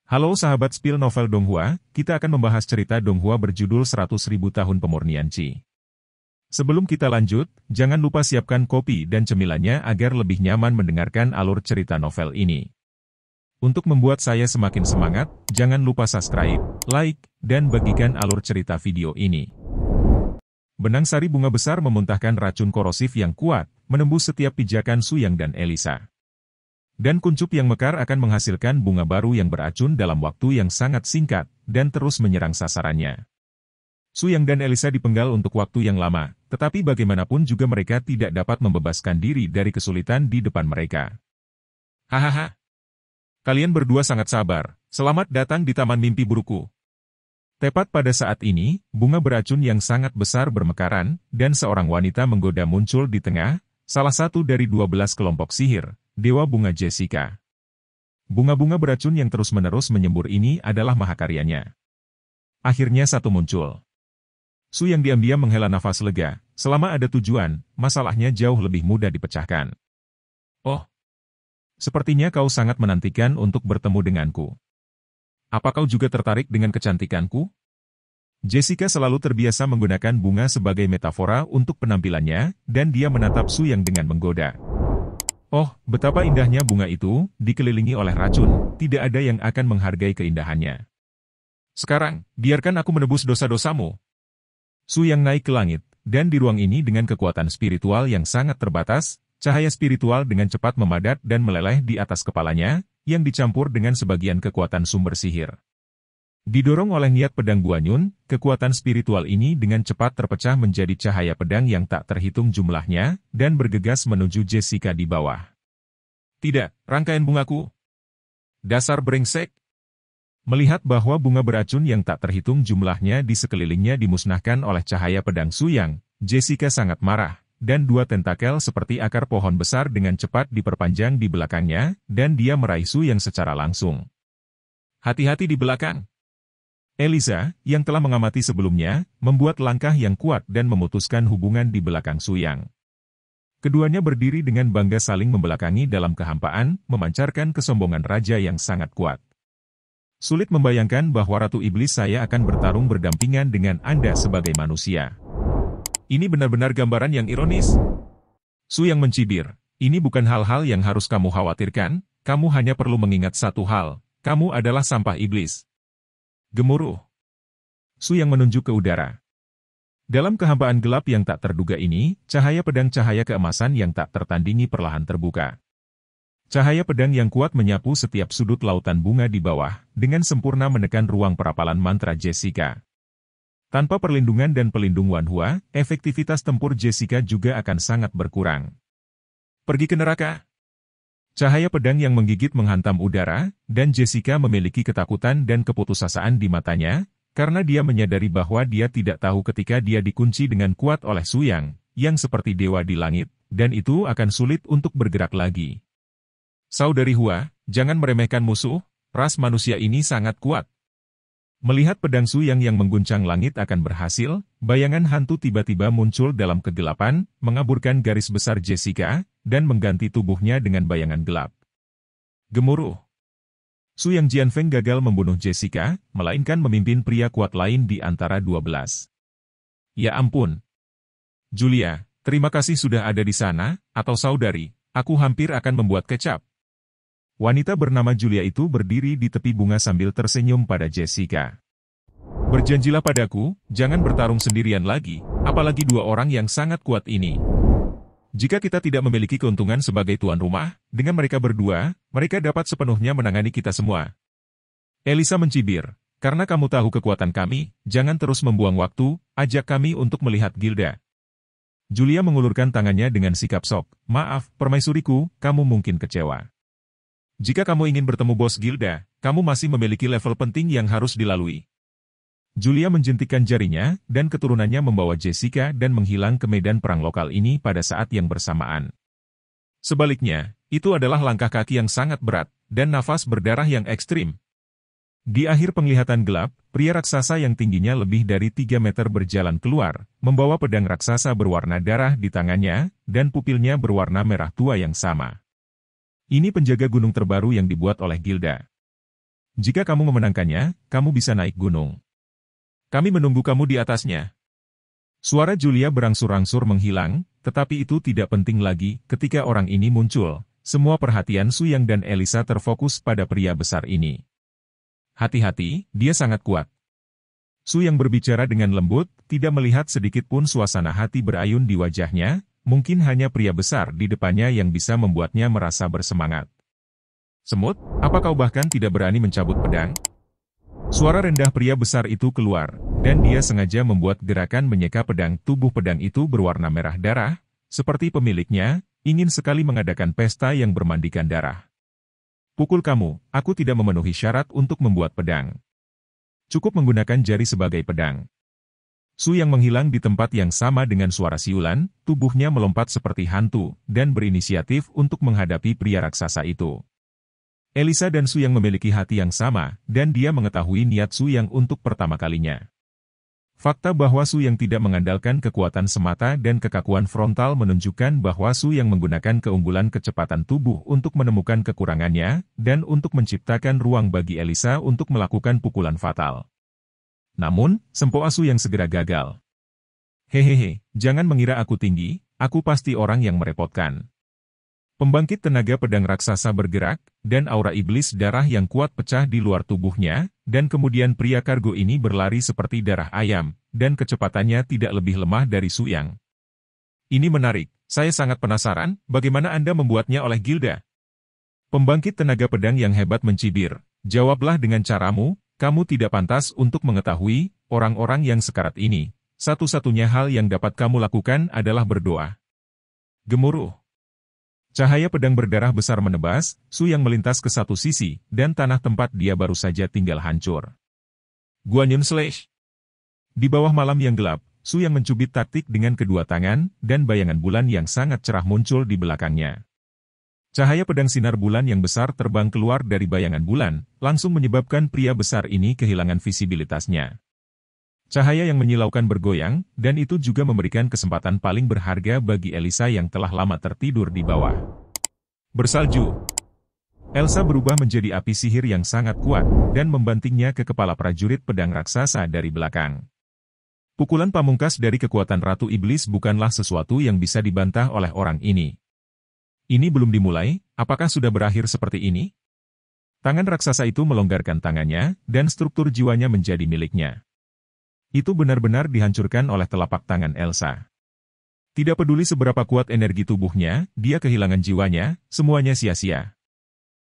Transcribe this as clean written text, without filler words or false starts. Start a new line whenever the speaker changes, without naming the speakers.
Halo sahabat spill novel Donghua, kita akan membahas cerita Donghua berjudul 100.000 tahun pemurnian Qi. Sebelum kita lanjut, jangan lupa siapkan kopi dan cemilannya agar lebih nyaman mendengarkan alur cerita novel ini. Untuk membuat saya semakin semangat, jangan lupa subscribe, like, dan bagikan alur cerita video ini. Benang sari bunga besar memuntahkan racun korosif yang kuat, menembus setiap pijakan Suyang dan Elisa. Dan kuncup yang mekar akan menghasilkan bunga baru yang beracun dalam waktu yang sangat singkat, dan terus menyerang sasarannya. Suyang dan Elisa dipenggal untuk waktu yang lama, tetapi bagaimanapun juga mereka tidak dapat membebaskan diri dari kesulitan di depan mereka. Hahaha. Kalian berdua sangat sabar, selamat datang di Taman Mimpi Buruku. Tepat pada saat ini, bunga beracun yang sangat besar bermekaran, dan seorang wanita menggoda muncul di tengah, salah satu dari 12 kelompok sihir, Dewa Bunga Jessica. Bunga-bunga beracun yang terus-menerus menyembur ini adalah mahakaryanya. Akhirnya satu muncul. Suyang diam-diam menghela nafas lega, selama ada tujuan, masalahnya jauh lebih mudah dipecahkan. Oh, sepertinya kau sangat menantikan untuk bertemu denganku. Apa kau juga tertarik dengan kecantikanku? Jessica selalu terbiasa menggunakan bunga sebagai metafora untuk penampilannya, dan dia menatap Suyang dengan menggoda. Oh, betapa indahnya bunga itu, dikelilingi oleh racun, tidak ada yang akan menghargai keindahannya. Sekarang, biarkan aku menebus dosa-dosamu. Suyang naik ke langit, dan di ruang ini dengan kekuatan spiritual yang sangat terbatas, cahaya spiritual dengan cepat memadat dan meleleh di atas kepalanya, yang dicampur dengan sebagian kekuatan sumber sihir. Didorong oleh niat pedang Guanyun, kekuatan spiritual ini dengan cepat terpecah menjadi cahaya pedang yang tak terhitung jumlahnya, dan bergegas menuju Jessica di bawah. Tidak, rangkaian bungaku. Dasar brengsek. Melihat bahwa bunga beracun yang tak terhitung jumlahnya di sekelilingnya dimusnahkan oleh cahaya pedang Suyang, Jessica sangat marah, dan dua tentakel seperti akar pohon besar dengan cepat diperpanjang di belakangnya, dan dia meraih Suyang secara langsung. Hati-hati di belakang. Elisa, yang telah mengamati sebelumnya, membuat langkah yang kuat dan memutuskan hubungan di belakang Suyang. Keduanya berdiri dengan bangga saling membelakangi dalam kehampaan, memancarkan kesombongan raja yang sangat kuat. Sulit membayangkan bahwa Ratu Iblis saya akan bertarung berdampingan dengan Anda sebagai manusia. Ini benar-benar gambaran yang ironis. Suyang mencibir, ini bukan hal-hal yang harus kamu khawatirkan, kamu hanya perlu mengingat satu hal, kamu adalah sampah iblis. Gemuruh. Suyang menunjuk ke udara. Dalam kehampaan gelap yang tak terduga ini, cahaya pedang cahaya keemasan yang tak tertandingi perlahan terbuka. Cahaya pedang yang kuat menyapu setiap sudut lautan bunga di bawah, dengan sempurna menekan ruang perapalan mantra Jessica. Tanpa perlindungan dan pelindung Wanhua, efektivitas tempur Jessica juga akan sangat berkurang. Pergi ke neraka. Cahaya pedang yang menggigit menghantam udara, dan Jessica memiliki ketakutan dan keputusasaan di matanya, karena dia menyadari bahwa dia tidak tahu ketika dia dikunci dengan kuat oleh Suyang, yang seperti dewa di langit, dan itu akan sulit untuk bergerak lagi. Saudari Hua, jangan meremehkan musuh, ras manusia ini sangat kuat. Melihat pedang Suyang yang mengguncang langit akan berhasil, bayangan hantu tiba-tiba muncul dalam kegelapan, mengaburkan garis besar Jessica, dan mengganti tubuhnya dengan bayangan gelap. Gemuruh. Suyang Jianfeng gagal membunuh Jessica, melainkan memimpin pria kuat lain di antara 12. Ya ampun. Julia, terima kasih sudah ada di sana, atau saudari, aku hampir akan membuat kecap. Wanita bernama Julia itu berdiri di tepi bunga sambil tersenyum pada Jessica. Berjanjilah padaku, jangan bertarung sendirian lagi, apalagi dua orang yang sangat kuat ini. Jika kita tidak memiliki keuntungan sebagai tuan rumah, dengan mereka berdua, mereka dapat sepenuhnya menangani kita semua. Elisa mencibir, karena kamu tahu kekuatan kami, jangan terus membuang waktu, ajak kami untuk melihat Gilda. Julia mengulurkan tangannya dengan sikap sok, maaf, permaisuriku, kamu mungkin kecewa. Jika kamu ingin bertemu bos Gilda, kamu masih memiliki level penting yang harus dilalui. Julia menjentikkan jarinya, dan keturunannya membawa Jessica dan menghilang ke medan perang lokal ini pada saat yang bersamaan. Sebaliknya, itu adalah langkah kaki yang sangat berat, dan nafas berdarah yang ekstrim. Di akhir penglihatan gelap, pria raksasa yang tingginya lebih dari 3 meter berjalan keluar, membawa pedang raksasa berwarna darah di tangannya, dan pupilnya berwarna merah tua yang sama. Ini penjaga gunung terbaru yang dibuat oleh Gilda. Jika kamu memenangkannya, kamu bisa naik gunung. Kami menunggu kamu di atasnya. Suara Julia berangsur-angsur menghilang, tetapi itu tidak penting lagi ketika orang ini muncul. Semua perhatian Su Yang dan Elisa terfokus pada pria besar ini. Hati-hati, dia sangat kuat. Su Yang berbicara dengan lembut, tidak melihat sedikit pun suasana hati berayun di wajahnya, mungkin hanya pria besar di depannya yang bisa membuatnya merasa bersemangat. Semut, apa kau bahkan tidak berani mencabut pedang? Suara rendah pria besar itu keluar, dan dia sengaja membuat gerakan menyeka pedang. Tubuh pedang itu berwarna merah darah, seperti pemiliknya, ingin sekali mengadakan pesta yang bermandikan darah. Pukul kamu, aku tidak memenuhi syarat untuk membuat pedang. Cukup menggunakan jari sebagai pedang. Su Yang menghilang di tempat yang sama dengan suara siulan, tubuhnya melompat seperti hantu, dan berinisiatif untuk menghadapi pria raksasa itu. Elisa dan Su Yang memiliki hati yang sama, dan dia mengetahui niat Su Yang untuk pertama kalinya. Fakta bahwa Su Yang tidak mengandalkan kekuatan semata dan kekakuan frontal menunjukkan bahwa Su Yang menggunakan keunggulan kecepatan tubuh untuk menemukan kekurangannya, dan untuk menciptakan ruang bagi Elisa untuk melakukan pukulan fatal. Namun, sempoa Su Yang segera gagal. Hehehe, jangan mengira aku tinggi, aku pasti orang yang merepotkan. Pembangkit tenaga pedang raksasa bergerak, dan aura iblis darah yang kuat pecah di luar tubuhnya, dan kemudian pria kargo ini berlari seperti darah ayam, dan kecepatannya tidak lebih lemah dari Su Yang. Ini menarik, saya sangat penasaran, bagaimana Anda membuatnya oleh Gilda? Pembangkit tenaga pedang yang hebat mencibir, jawablah dengan caramu, kamu tidak pantas untuk mengetahui, orang-orang yang sekarat ini. Satu-satunya hal yang dapat kamu lakukan adalah berdoa. Gemuruh. Cahaya pedang berdarah besar menebas, Su Yang melintas ke satu sisi, dan tanah tempat dia baru saja tinggal hancur. Guanyin Slash. Di bawah malam yang gelap, Su Yang mencubit taktik dengan kedua tangan, dan bayangan bulan yang sangat cerah muncul di belakangnya. Cahaya pedang sinar bulan yang besar terbang keluar dari bayangan bulan, langsung menyebabkan pria besar ini kehilangan visibilitasnya. Cahaya yang menyilaukan bergoyang, dan itu juga memberikan kesempatan paling berharga bagi Elisa yang telah lama tertidur di bawah. Bersalju. Elsa berubah menjadi api sihir yang sangat kuat, dan membantingnya ke kepala prajurit pedang raksasa dari belakang. Pukulan pamungkas dari kekuatan Ratu Iblis bukanlah sesuatu yang bisa dibantah oleh orang ini. Ini belum dimulai, apakah sudah berakhir seperti ini? Tangan raksasa itu melonggarkan tangannya, dan struktur jiwanya menjadi miliknya. Itu benar-benar dihancurkan oleh telapak tangan Elsa. Tidak peduli seberapa kuat energi tubuhnya, dia kehilangan jiwanya, semuanya sia-sia.